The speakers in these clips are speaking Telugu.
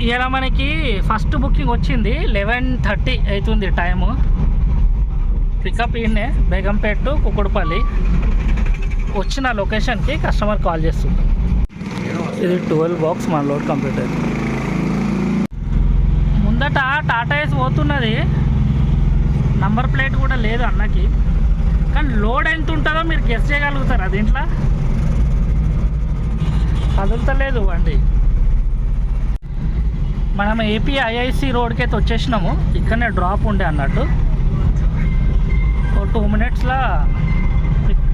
ఇలా మనకి ఫస్ట్ బుకింగ్ వచ్చింది 11:30 అవుతుంది టైము. పికప్ ఈయనే బేగంపేట టు కుకుడుపల్లి. వచ్చిన లొకేషన్కి కస్టమర్ కాల్ చేస్తుంది. ఇది 12 బాక్స్ మన లోడ్ కంప్లీట్ అయింది. ముందట టాటా ఏస్ పోతున్నది, నంబర్ ప్లేట్ కూడా లేదు అన్నకి. కానీ లోడ్ ఎంత ఉంటుందో మీరు గెస్ చేయగలుగుతారా? దీంట్లో కదులుతలేదు బండి. మనం ఏపీ ఐఐసి రోడ్కి అయితే వచ్చేసినాము. ఇక్కడనే డ్రాప్ ఉండే అన్నట్టు. 2 మినిట్స్లో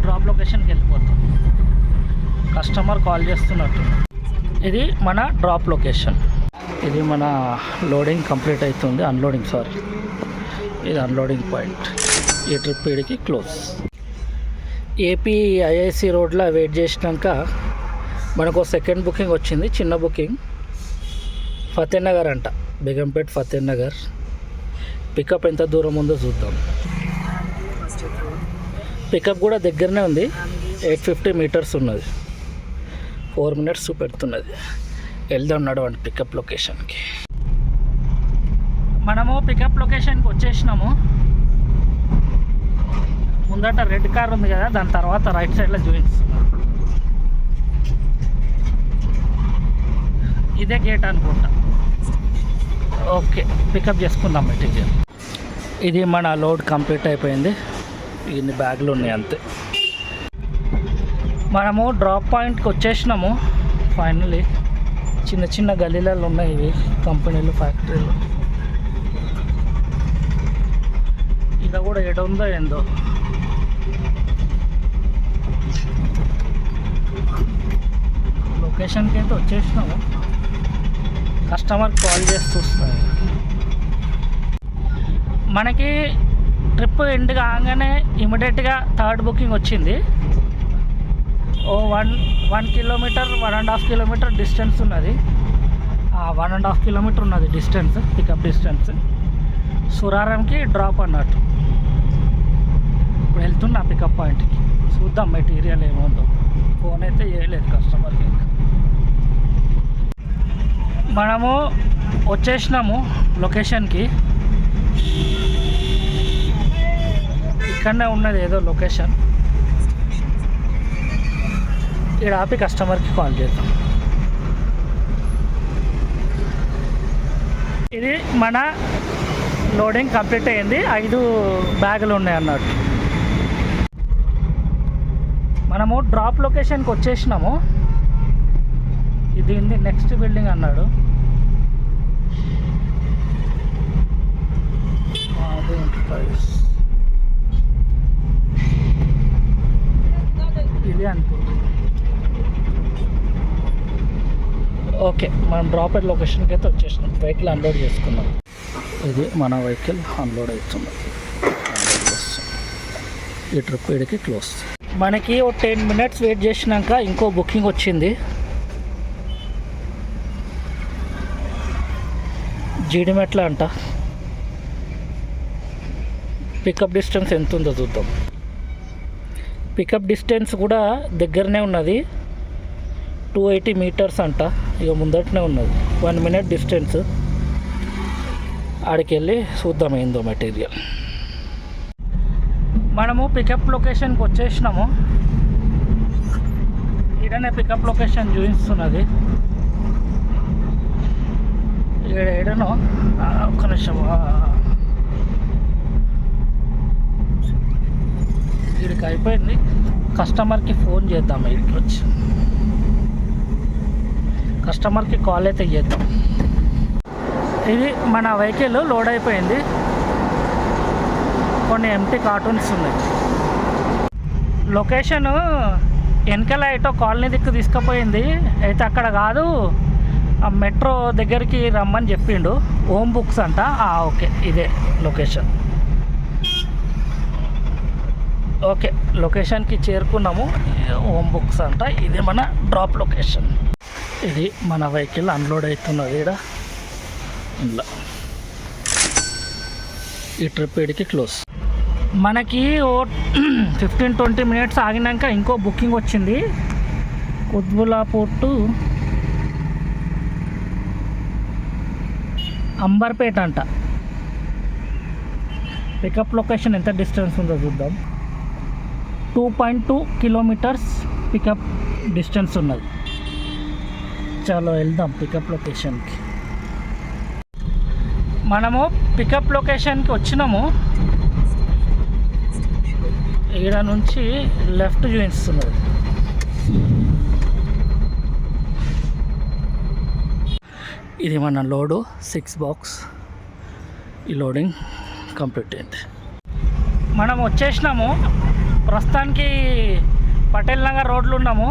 డ్రాప్ లొకేషన్కి వెళ్ళిపోతాం. కస్టమర్ కాల్ చేస్తున్నట్టు. ఇది మన డ్రాప్ లొకేషన్. ఇది మన లోడింగ్ కంప్లీట్ అవుతుంది. అన్లోడింగ్ సారీ, ఇది అన్లోడింగ్ పాయింట్. ఈ ట్రిప్ ఇడికి క్లోజ్. ఏపీ ఐఐసి రోడ్లో వెయిట్ చేసినాక మనకు సెకండ్ బుకింగ్ వచ్చింది. చిన్న బుకింగ్ ఫతేనగర్ అంట, బేగంపేట్ ఫతేనగర్. పికప్ ఎంత దూరం ఉందో చూద్దాం. పికప్ కూడా దగ్గరనే ఉంది, 850 మీటర్స్ ఉన్నది. 4 మినిట్స్ చూపెడుతున్నది. వెళ్దాం నడవండి పికప్ లొకేషన్కి. మనము పికప్ లొకేషన్కి వచ్చేసినాము. ముందట రెడ్ కార్ ఉంది కదా, దాని తర్వాత రైట్ సైడ్లో చూపిస్తున్నాం. ఇదే గేట్ అనుకుంటా. ఓకే, పికప్ చేసుకుందాం మెటీరియల్. ఇది మన లోడ్ కంప్లీట్ అయిపోయింది. ఇన్ని బ్యాగులు ఉన్నాయి అంతే. మనము డ్రాప్ పాయింట్కి వచ్చేసినాము ఫైనలీ. చిన్న చిన్న గల్లీలలో ఉన్నాయి ఇవి కంపెనీలు, ఫ్యాక్టరీలు. ఇలా కూడా ఎడుందో ఏందో. లొకేషన్కి అయితే వచ్చేసినాము. కస్టమర్ కాల్ చేసి చూస్తారు. మనకి ట్రిప్ ఎండ్ కాగానే ఇమీడియట్గా థర్డ్ బుకింగ్ వచ్చింది. 1 కిలోమీటర్ 1.5 కిలోమీటర్ డిస్టెన్స్ ఉన్నది. 1.5 కిలోమీటర్ ఉన్నది డిస్టెన్స్, పికప్ డిస్టెన్స్. సురారంకి డ్రాప్ అన్నట్టు. ఇప్పుడు వెళ్తున్నా పికప్ పాయింట్కి. చూద్దాం మెటీరియల్ ఏముందో. ఫోన్ అయితే చేయలేదు కస్టమర్కి. ఇంకా మనము వచ్చేసినాము లొకేషన్కి. ఇక్కడనే ఉన్నది ఏదో లొకేషన్. ఇక్కడ ఆపి కస్టమర్కి కాల్ చేద్దాం. ఇది మన లోడింగ్ కంప్లీట్ అయ్యింది. 5 బ్యాగులు ఉన్నాయి అన్నట్టు. మనము డ్రాప్ లొకేషన్కి వచ్చేసినాము. ఇది నెక్స్ట్ బిల్డింగ్ అన్నాడు. ఇది అనుకుంటుంది. ఓకే, మనం డ్రాప్ ఎట్ లొకేషన్కి అయితే వచ్చేసినాం. వెహికల్ అన్లోడ్ చేసుకున్నాం. ఇది మన వెహికల్ అన్లోడ్ అవుతుంది. ఈ ట్రిప్ ఇడికి క్లోజ్. మనకి ఒక 10 మినిట్స్ వెయిట్ చేసినాక ఇంకో బుకింగ్ వచ్చింది. జీడిమెట్ల అంట. పికప్ డిస్టెన్స్ ఎంత ఉందో చూద్దాం. పికప్ డిస్టెన్స్ కూడా దగ్గరనే ఉన్నది, 280 మీటర్స్ అంట. ఇక ముందటనే ఉన్నది. 1 మినిట్ డిస్టెన్స్. ఆడికి వెళ్ళి చూద్దాం ఏందో మెటీరియల్. మనము పికప్ లొకేషన్కి వచ్చేసినాము. ఇక్కడనే పికప్ లొకేషన్ చూపిస్తున్నది. ఇక్కడ ఏడనో ఒక్క నిమిషం. ఇక్కడికి అయిపోయింది. కస్టమర్కి ఫోన్ చేద్దాం. ఇక్కడికి వచ్చి కస్టమర్కి కాల్ అయితే చేద్దాం. ఇది మన వెహికల్ లోడ్ అయిపోయింది. కొన్ని ఎంటీ కార్టూన్స్ ఉన్నాయి. లొకేషను వెనకాల ఎటో కాలనీ దిక్కు తీసుకుపోయింది. అయితే అక్కడ కాదు, ఆ మెట్రో దగ్గరికి రమ్మని చెప్పిండు. హోమ్ బుక్స్ అంట. ఓకే, ఇదే లొకేషన్. ఓకే, లొకేషన్కి చేరుకున్నాము. హోమ్ బుక్స్ అంట. ఇది మన డ్రాప్ లొకేషన్. ఇది మన వెహికల్ అన్లోడ్ అవుతున్నది. ఇక్కడ ఇలా ఈ ట్రిప్ ఇడికి క్లోజ్. మనకి 15-20 మినిట్స్ ఆగినాక ఇంకో బుకింగ్ వచ్చింది. కుత్బుల్లాపూర్ టు అంబర్పేట అంట. పికప్ లొకేషన్ ఎంత డిస్టెన్స్ ఉందో చూద్దాం. 2.2 కిలోమీటర్స్ పికప్ డిస్టెన్స్ ఉన్నది. చలో వెళ్దాం పికప్ లొకేషన్కి. మనము పికప్ లొకేషన్కి వచ్చినాము. ఈడ నుంచి లెఫ్ట్ చూపిస్తున్నది. ఇది మన లోడు 6 బాక్స్. ఈ లోడింగ్ కంప్లీట్ అయింది. మనం వచ్చేసినాము. ప్రస్తుతానికి పటేల్ నగర్ రోడ్లు ఉన్నాము.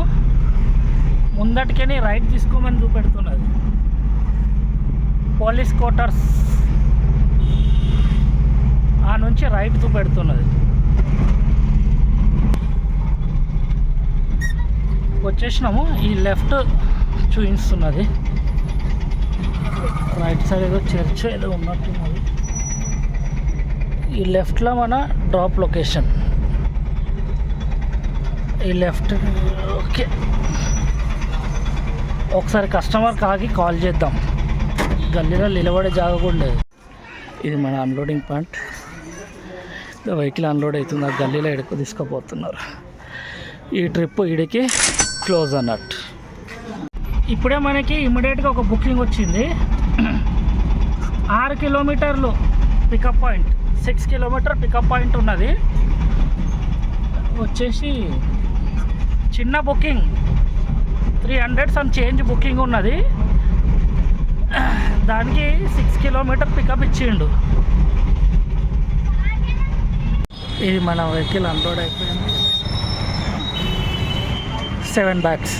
ముందటికని రైట్ తీసుకోమని చూపెడుతున్నది. పోలీస్ క్వార్టర్స్ ఆ నుంచి రైట్ చూపెడుతున్నది. వచ్చేసినాము. ఈ లెఫ్ట్ చూపిస్తున్నది. రైట్ సైడ్ ఏదో చర్చ్ ఏదో ఉన్నట్టున్నది. ఈ లెఫ్ట్లో మన డ్రాప్ లొకేషన్. ఈ లెఫ్ట్ ఓకే. ఒకసారి కస్టమర్ కాకి కాల్ చేద్దాం. గల్లీలో నిలబడే జాగా కూడా లేదు. ఇది మన అన్లోడింగ్ పాయింట్. వెహికల్ అన్లోడ్ అవుతుంది. ఆ గల్లీలో ఎడుకు తీసుకుపోతున్నారు. ఈ ట్రిప్ ఈడికి క్లోజ్ అన్నట్టు. ఇప్పుడే మనకి ఇమ్మీడియట్గా ఒక బుకింగ్ వచ్చింది. 6 కిలోమీటర్లు pickup point, 6 kilometer pickup point ఉన్నది. వచ్చేసి చిన్న బుకింగ్ 300 సమ్ చేంజ్ బుకింగ్ ఉన్నది. దానికి 6 కిలోమీటర్ పికప్ ఇచ్చిండు. ఇది మన వెహికల్ అన్లోడ్ అయిపోయింది. 7 బ్యాగ్స్.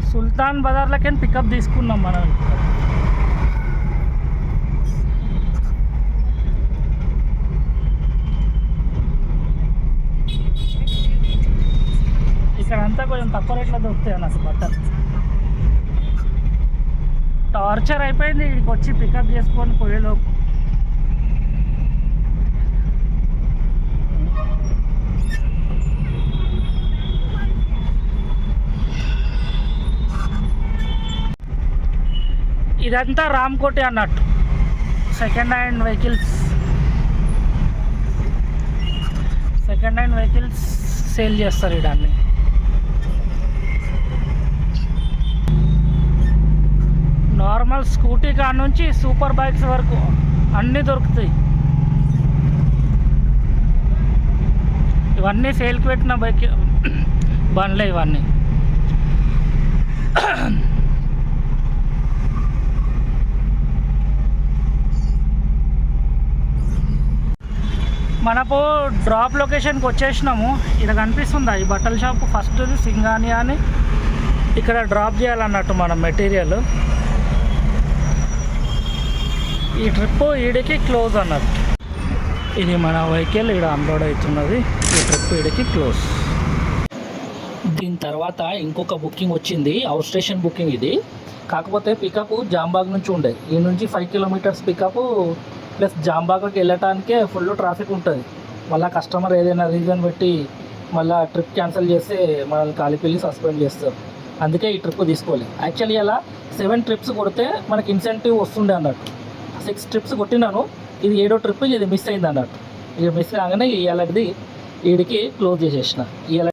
సుల్తాన్ బజార్లకి పికప్ తీసుకున్నాం మనం. ఇక్కడంతా కొంచెం తక్కువ రేట్లో దొరుకుతాయి అన్నట్టు బట్టలు. టార్చర్ అయిపోయింది ఇక్కడికి వచ్చి పికప్ చేసుకొని పోయేలోపు. ఇదంతా రామ్కోటి అన్నట్టు. సెకండ్ హ్యాండ్ వెహికల్స్ సేల్ చేస్తారు ఇడాన్ని. నార్మల్ స్కూటీ కాడ నుంచి సూపర్ బైక్స్ వరకు అన్నీ దొరుకుతాయి. ఇవన్నీ సేల్కి పెట్టిన బైక్ బండ్లే ఇవన్నీ. మనకు డ్రాప్ లొకేషన్కి వచ్చేసినాము. ఇక్కడ కనిపిస్తుందా ఈ బట్టల షాప్? ఫస్ట్ సింగాని అని ఇక్కడ డ్రాప్ చేయాలన్నట్టు మనం మెటీరియల్. ఈ ట్రిప్ ఈడికి క్లోజ్ అన్నట్టు. ఇది మన వెహికల్ ఇక్కడ అన్లోడ్ అవుతున్నది. ఈ ట్రిప్ ఈడికి క్లోజ్. దీని తర్వాత ఇంకొక బుకింగ్ వచ్చింది, అవుట్ స్టేషన్ బుకింగ్ ఇది. కాకపోతే పికప్ జాంబాగ్ నుంచి ఉండే. ఈ నుంచి 5 కిలోమీటర్స్ పికప్ ప్లస్ జాంబాగ్కి వెళ్ళటానికే ఫుల్ ట్రాఫిక్ ఉంటుంది. మళ్ళీ కస్టమర్ ఏదైనా రీజన్ పెట్టి మళ్ళీ ట్రిప్ క్యాన్సిల్ చేస్తే మనల్ని కాలిపెళ్ళి సస్పెండ్ చేస్తారు. అందుకే ఈ ట్రిప్ తీసుకోలేదు. యాక్చువల్లీ అలా 7 ట్రిప్స్ కొడితే మనకి ఇన్సెంటివ్ వస్తుండే అన్నట్టు. 6 ట్రిప్స్ కొట్టినాను. ఇది 7వ ట్రిప్. ఇది మిస్ అయింది అన్నట్టు. ఇది మిస్ కాగానే ఇలాంటిది వీడికి క్లోజ్ చేసేసిన.